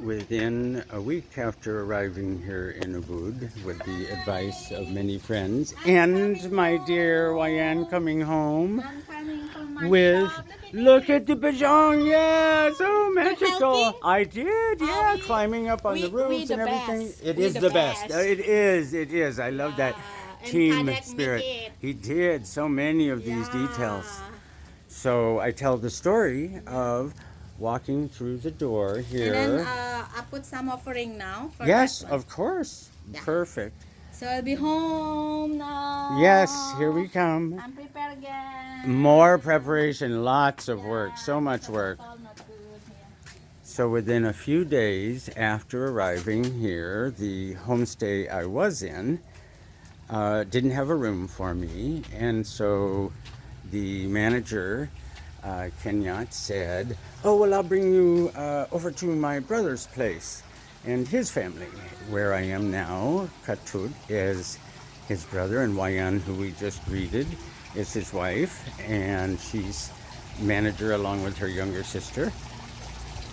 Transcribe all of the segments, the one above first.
within a week after arriving here in Ubud with the advice of many friends and my dear Wayan coming home I'm coming from my with, job. look at the Bajong, yeah, so magical. helping? I did, yeah, we- climbing up on the we roofs the and everything. best. It We is the the best. best. It is. I love that And team Kadek spirit. make it. He did so many of these details. So I tell the story of walking through the door here. And then I put some offering now. For Yes, that one. of course. Yeah. Perfect. So I'll be home now. Yes, here we come. I'm prepared again. More preparation, lots of work, so much work. All not good here. So within a few days after arriving here, the homestay I was in didn't have a room for me, and so the manager, Kenyat, said, "Oh, well, I'll bring you over to my brother's place and his family." Where I am now, Katut is his brother, and Wayan, who we just greeted, is his wife, and she's manager along with her younger sister.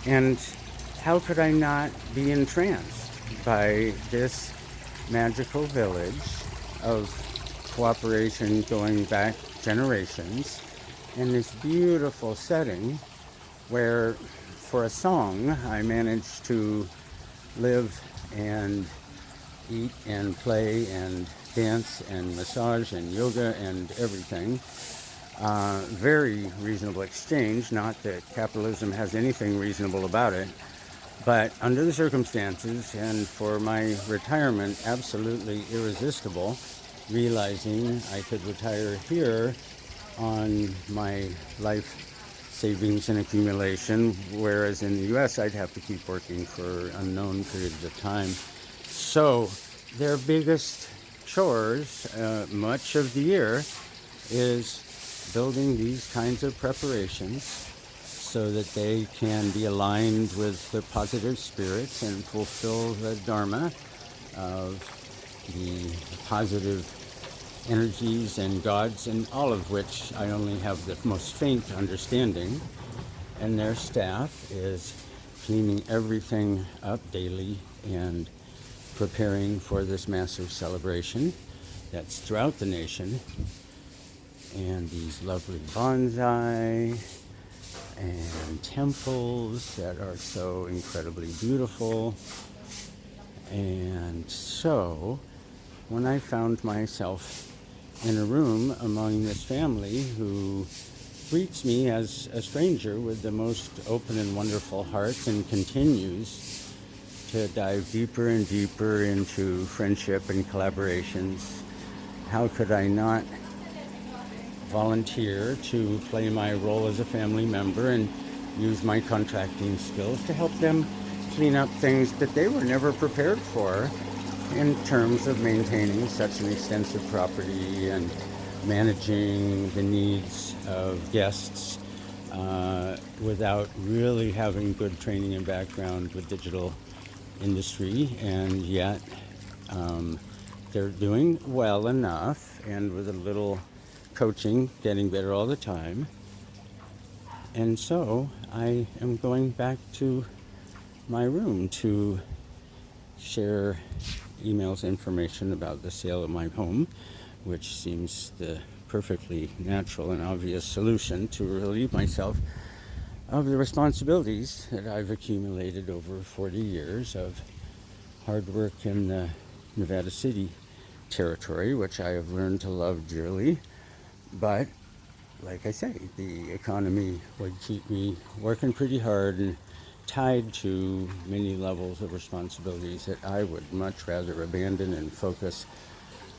And how could I not be entranced by this magical village of cooperation going back generations in this beautiful setting where, for a song, I managed to live and eat and play and dance and massage and yoga and everything. Very reasonable exchange, not that capitalism has anything reasonable about it, but under the circumstances and for my retirement, absolutely irresistible, realizing I could retire here on my life savings and accumulation, whereas in the US I'd have to keep working for unknown periods of time. So their biggest chores much of the year is building these kinds of preparations so that they can be aligned with the positive spirits and fulfill the dharma of the positive energies and gods, and all of which I only have the most faint understanding. And their staff is cleaning everything up daily and preparing for this massive celebration that's throughout the nation. And these lovely bonsai and temples that are so incredibly beautiful. And so when I found myself in a room among this family who greets me as a stranger with the most open and wonderful hearts and continues to dive deeper and deeper into friendship and collaborations, how could I not volunteer to play my role as a family member and use my contracting skills to help them clean up things that they were never prepared for in terms of maintaining such an extensive property and managing the needs of guests without really having good training and background with digital industry. And yet they're doing well enough, and with a little coaching, getting better all the time. And so I am going back to my room to share emails, information about the sale of my home, which seems the perfectly natural and obvious solution to relieve myself of the responsibilities that I've accumulated over 40 years of hard work in the Nevada City territory, which I have learned to love dearly. But like I say, the economy would keep me working pretty hard and tied to many levels of responsibilities that I would much rather abandon and focus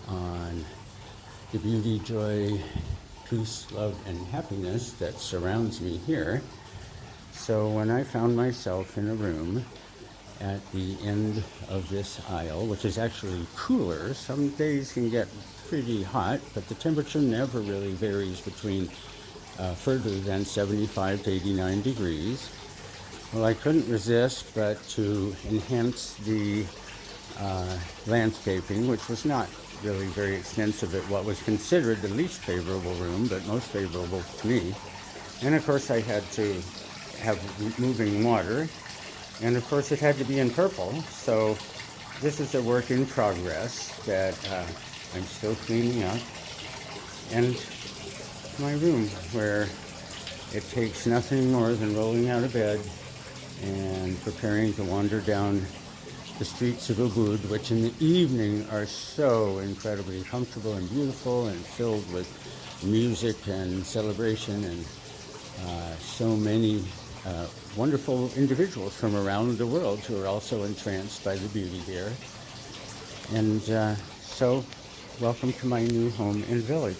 on the beauty, joy, peace, love, and happiness that surrounds me here. So when I found myself in a room at the end of this aisle, which is actually cooler, some days can get pretty hot, but the temperature never really varies between further than 75 to 89 degrees. Well, I couldn't resist but to enhance the landscaping, which was not really very extensive at what was considered the least favorable room, but most favorable to me. And of course I had to have moving water And of course it had to be in purple, so this is a work in progress that I'm still cleaning up. And my room, where it takes nothing more than rolling out of bed and preparing to wander down the streets of Ubud, which in the evening are so incredibly comfortable and beautiful and filled with music and celebration and so many wonderful individuals from around the world who are also entranced by the beauty here. And so, welcome to my new home and village.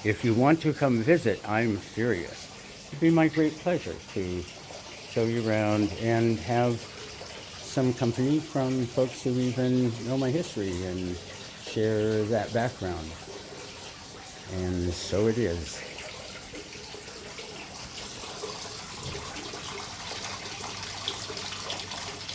If you want to come visit, I'm serious. It'd be my great pleasure to show you around and have some company from folks who even know my history and share that background. And so it is.